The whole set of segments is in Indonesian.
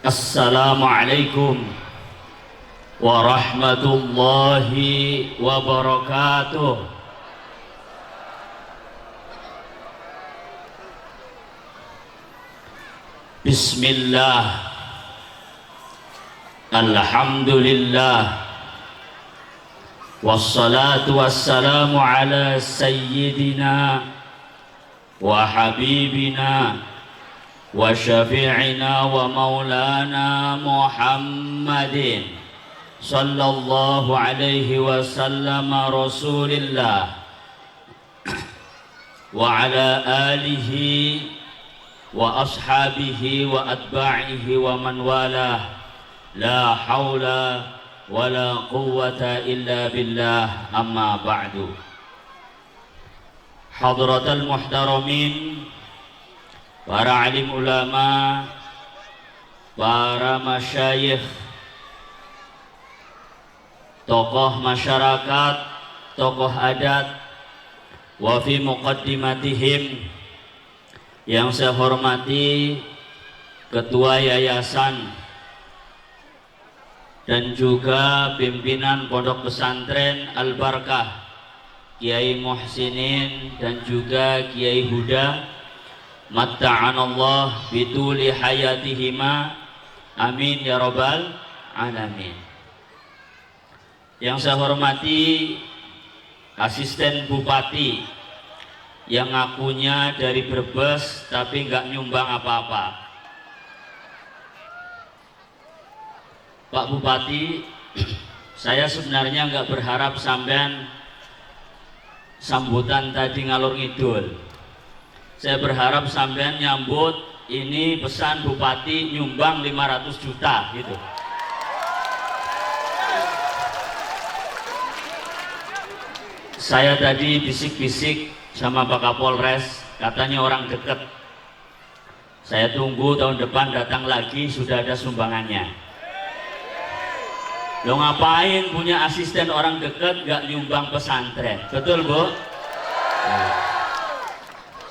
Assalamualaikum warahmatullahi wabarakatuh. Bismillah, alhamdulillah, wassalatu wassalamu ala sayyidina wa habibina wa syafi'ina wa maulana Muhammadin sallallahu alaihi wasallam rasulillah wa ala alihi wa ashabihi wa atba'ihi wa man walah, la hawla wa la quwwata illa billah, amma ba'du. Hadratal muhtaramin, para alim ulama, para masyayikh, tokoh masyarakat, tokoh adat, wa fi muqaddimatihim, yang saya hormati Ketua Yayasan dan juga pimpinan Pondok Pesantren Al-Barkah, Kiai Muhsinin dan juga Kiai Huda, matta'anallah bituli hayatihima, amin ya rabbal alamin. Yang saya hormati asisten bupati yang ngakunya dari Brebes tapi nggak nyumbang apa-apa. Pak Bupati, saya sebenarnya nggak berharap sampean sambutan tadi ngalur ngidul. Saya berharap sampean nyambut ini pesan Bupati nyumbang 500 juta gitu. Saya tadi bisik-bisik sama Pak Kapolres, katanya orang deket. Saya tunggu tahun depan datang lagi sudah ada sumbangannya. Lo ngapain punya asisten orang deket gak nyumbang pesantren? Betul Bu? Nah,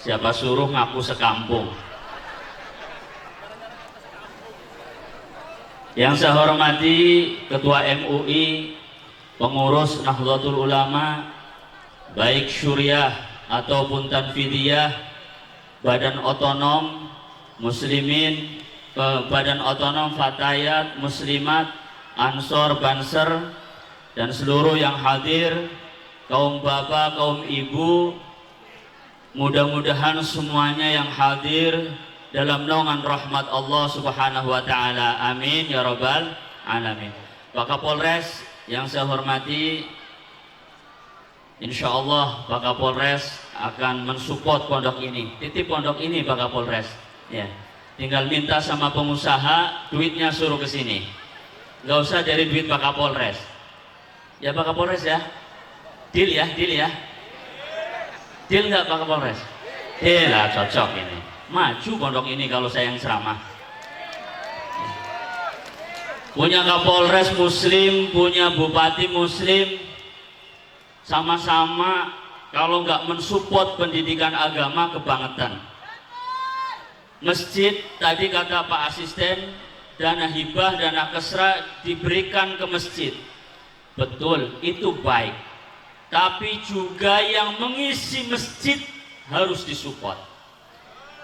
siapa suruh ngaku sekampung? Yang saya hormati Ketua MUI, pengurus Nahdlatul Ulama, baik syuriah ataupun tanfidiyah, badan otonom muslimin, badan otonom fatayat, muslimat, ansor, banser, dan seluruh yang hadir, kaum bapak, kaum ibu, mudah-mudahan semuanya yang hadir dalam naungan rahmat Allah subhanahu wa ta'ala, amin ya rabbal alamin. Pak Kapolres yang saya hormati, insya Allah Pak Kapolres akan mensupport pondok ini, titip pondok ini Pak Kapolres ya. Tinggal minta sama pengusaha, duitnya suruh ke sini, nggak usah dari duit Pak Kapolres ya. Pak Kapolres ya, deal ya, deal ya, deal nggak Pak Kapolres? Deal lah, cocok ini, maju pondok ini kalau saya yang ceramah. Punya Kapolres muslim, punya bupati muslim, sama-sama kalau nggak mensupport pendidikan agama kebangetan. Masjid tadi kata Pak Asisten, dana hibah, dana kesra diberikan ke masjid, betul itu baik, tapi juga yang mengisi masjid harus disupport.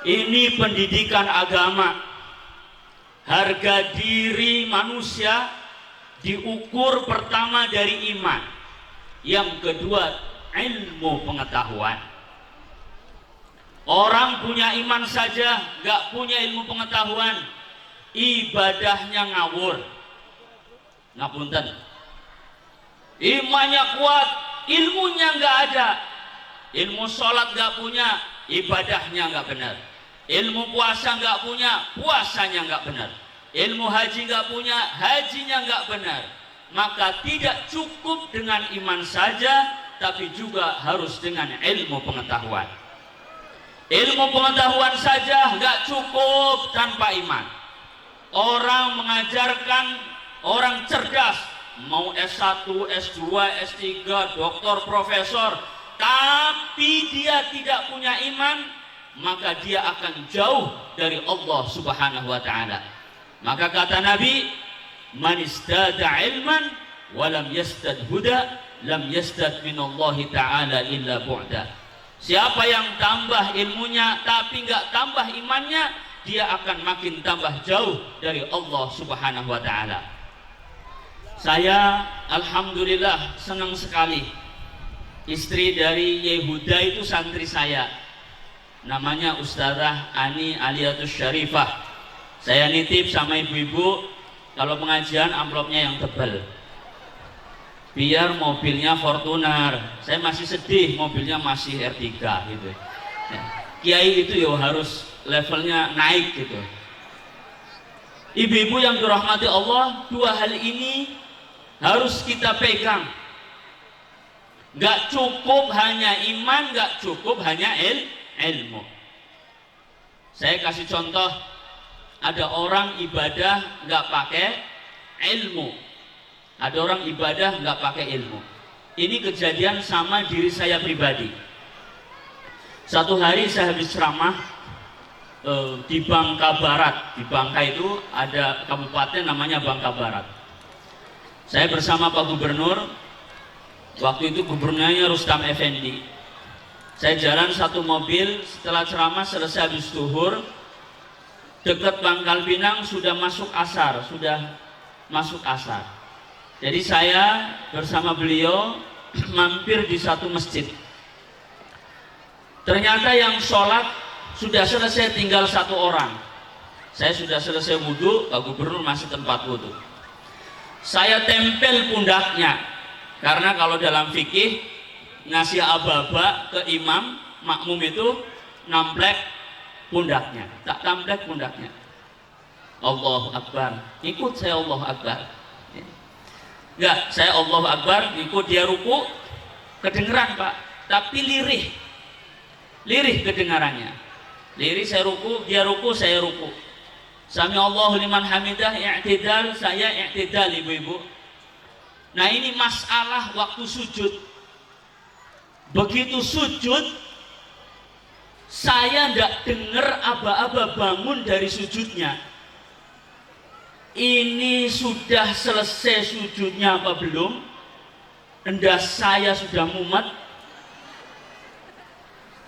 Ini pendidikan agama, harga diri manusia diukur pertama dari iman, yang kedua ilmu pengetahuan. Orang punya iman saja gak punya ilmu pengetahuan, ibadahnya ngawur. Ngapunten, imannya kuat, ilmunya nggak ada. Ilmu sholat nggak punya, ibadahnya nggak benar. Ilmu puasa nggak punya, puasanya nggak benar. Ilmu haji nggak punya, hajinya nggak benar. Maka tidak cukup dengan iman saja, tapi juga harus dengan ilmu pengetahuan. Ilmu pengetahuan saja nggak cukup tanpa iman. Orang mengajarkan orang cerdas, mau S1, S2, S3, doktor, profesor, tapi dia tidak punya iman, maka dia akan jauh dari Allah Subhanahu wa ta'ala. Maka kata Nabi, man istada ilman walam yastad huda lam yastad minallahi ta'ala illa bu'da. Siapa yang tambah ilmunya tapi enggak tambah imannya, dia akan makin tambah jauh dari Allah Subhanahu wa taala. Saya alhamdulillah senang sekali. Istri dari Yehuda itu santri saya. Namanya Ustazah Ani Aliatus Syarifah. Saya nitip sama ibu-ibu kalau pengajian amplopnya yang tebal. Biar mobilnya Fortuner. Saya masih sedih mobilnya masih R3 gitu. Ya. Kiai itu ya harus levelnya naik gitu. Ibu-ibu yang dirahmati Allah, dua hal ini harus kita pegang. Gak cukup hanya iman, gak cukup hanya ilmu. Saya kasih contoh, ada orang ibadah gak pakai ilmu, ada orang ibadah nggak pakai ilmu. Ini kejadian sama diri saya pribadi. Satu hari saya habis ceramah di Bangka Barat. Di Bangka itu ada kabupaten namanya Bangka Barat. Saya bersama Pak Gubernur. Waktu itu gubernurnya Rustam Effendi. Saya jalan satu mobil. Setelah ceramah selesai habis zuhur, dekat Pangkal Pinang sudah masuk asar. Jadi saya bersama beliau mampir di satu masjid. Ternyata yang sholat sudah selesai, tinggal satu orang. Saya sudah selesai wudhu, Pak Gubernur masih tempat wudhu. Saya tempel pundaknya, karena kalau dalam fikih ngasih aba-aba ke imam makmum itu namplek pundaknya, tak tamplek pundaknya. Allahu Akbar, ikut saya Allahu Akbar. Enggak, saya Allahu Akbar, ikut dia ruku, kedengeran Pak, tapi lirih kedengarannya. Lirih, saya ruku, dia ruku, saya ruku. Sami Allahu liman hamidah, i'tidal, saya i'tidal ibu-ibu. Nah ini masalah waktu sujud. Begitu sujud, saya enggak dengar aba-aba bangun dari sujudnya. Ini sudah selesai sujudnya apa belum? Endas saya sudah mumet.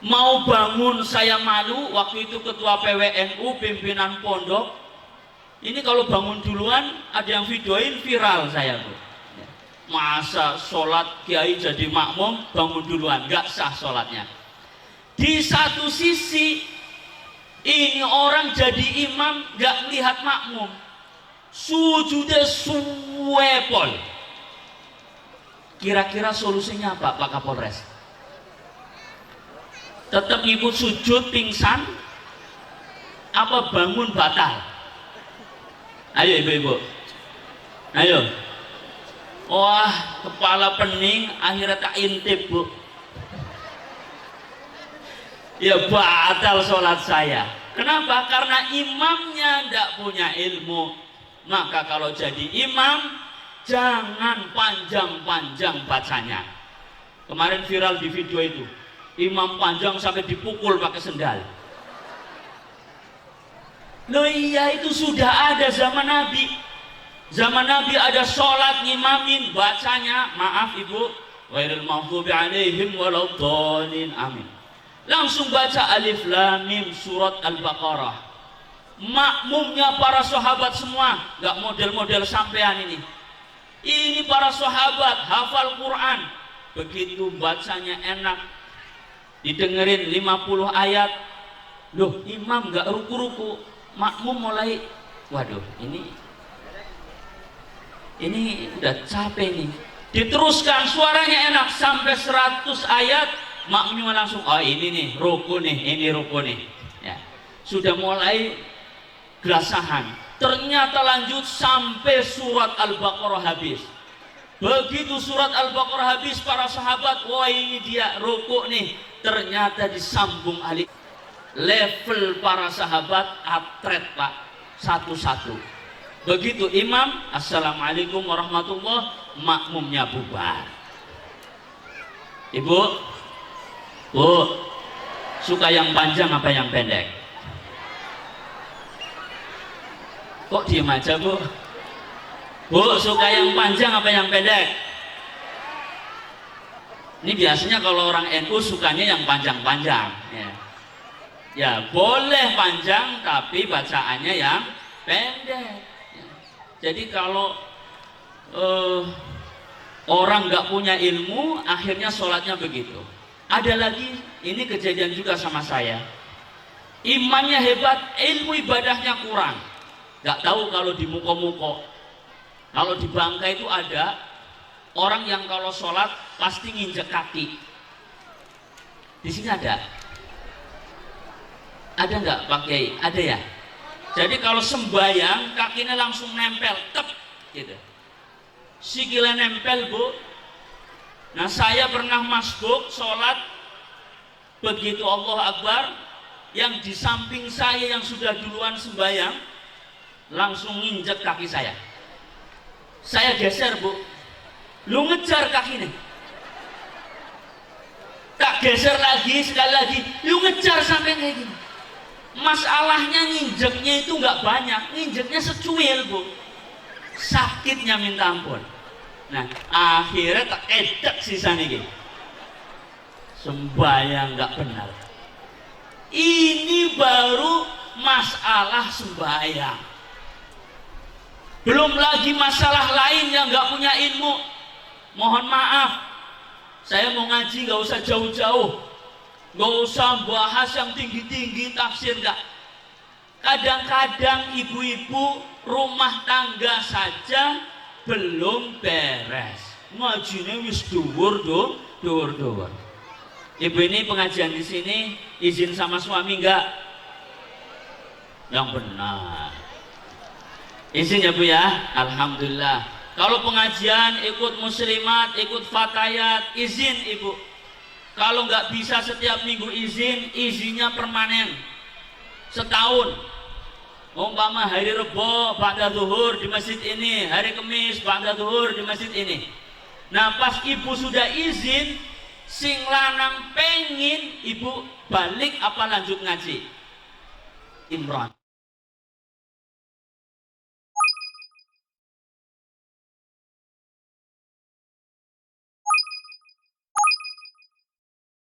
Mau bangun saya malu. Waktu itu ketua PWNU, pimpinan pondok. Ini kalau bangun duluan ada yang videoin, viral saya tuh. Masa sholat kiai jadi makmum bangun duluan, gak sah sholatnya. Di satu sisi ini orang jadi imam gak melihat makmum, sujudnya suwepol. Kira-kira solusinya apa Pak Kapolres? Tetap ikut sujud pingsan apa bangun batal? Ayo ibu-ibu, ayo. Wah, kepala pening, akhirnya tak intip bu. Ya batal sholat saya. Kenapa? Karena imamnya tidak punya ilmu. Maka kalau jadi imam, jangan panjang-panjang bacanya. Kemarin viral di video itu, imam panjang sampai dipukul pakai sendal. Loh iya, itu sudah ada zaman Nabi. Zaman Nabi ada sholat ngimamin, bacanya, maaf ibu, ghairil maghdubi alaihim waladdallin, amin. Langsung baca alif lam mim surat Al-Baqarah. Makmumnya para sahabat semua, gak model-model sampean ini. Ini para sahabat hafal Quran. Begitu bacanya enak, didengerin 50 ayat. Loh, imam gak ruku-ruku, makmum mulai, waduh, ini udah capek nih. Diteruskan, suaranya enak sampai 100 ayat, makmumnya langsung, oh ini nih ruku nih, ini ruku nih ya. Sudah mulai gelasahan. Ternyata lanjut sampai surat Al-Baqarah habis. Begitu surat Al-Baqarah habis, para sahabat, wah ini dia ruku nih. Ternyata disambung alif. Level para sahabat atret Pak, satu-satu. Begitu imam, assalamualaikum warahmatullah, makmumnya bubar. Ibu, bu, suka yang panjang apa yang pendek? Kok diem aja Bu? Bu, suka yang panjang apa yang pendek? Ini biasanya kalau orang NU sukanya yang panjang-panjang ya. Ya boleh panjang tapi bacaannya yang pendek ya. Jadi kalau orang nggak punya ilmu akhirnya sholatnya begitu. Ada lagi, ini kejadian juga sama saya. Imannya hebat, ilmu ibadahnya kurang. Nggak tahu kalau di muko-muko, kalau di Bangka itu ada orang yang kalau sholat pasti nginjek kaki. Di sini ada nggak Pak Kiai? Ada ya. Jadi kalau sembayang kakinya langsung nempel, tep, gitu. Sikilnya nempel Bu. Nah saya pernah masbuk sholat, begitu Allah Akbar, yang di samping saya yang sudah duluan sembayang langsung nginjek kaki saya. Saya geser Bu, lu ngejar kakinya. Tak geser lagi, sekali lagi, lu ngejar sampai kayak gini. Masalahnya nginjeknya itu nggak banyak, nginjeknya secuil Bu. Sakitnya minta ampun. Nah akhirnya tak edek sisa nih, sembahyang nggak benar. Ini baru masalah sembahyang, belum lagi masalah lain yang nggak punya ilmu. Mohon maaf, saya mau ngaji nggak usah jauh-jauh, nggak usah bahas yang tinggi-tinggi tafsir, nggak. Kadang-kadang ibu-ibu rumah tangga saja belum beres, ngajinya wis dhuwur. Ibu ini pengajian di sini izin sama suami enggak? Yang benar. Izin ya Bu ya. Alhamdulillah. Kalau pengajian ikut muslimat, ikut fatayat, izin Ibu. Kalau nggak bisa setiap minggu izin, izinnya permanen. Setahun. Umpama hari Rebo ba'da zuhur di masjid ini, hari Kamis ba'da zuhur di masjid ini. Nah pas Ibu sudah izin, sing lanang pengin Ibu balik apa lanjut ngaji? Imron.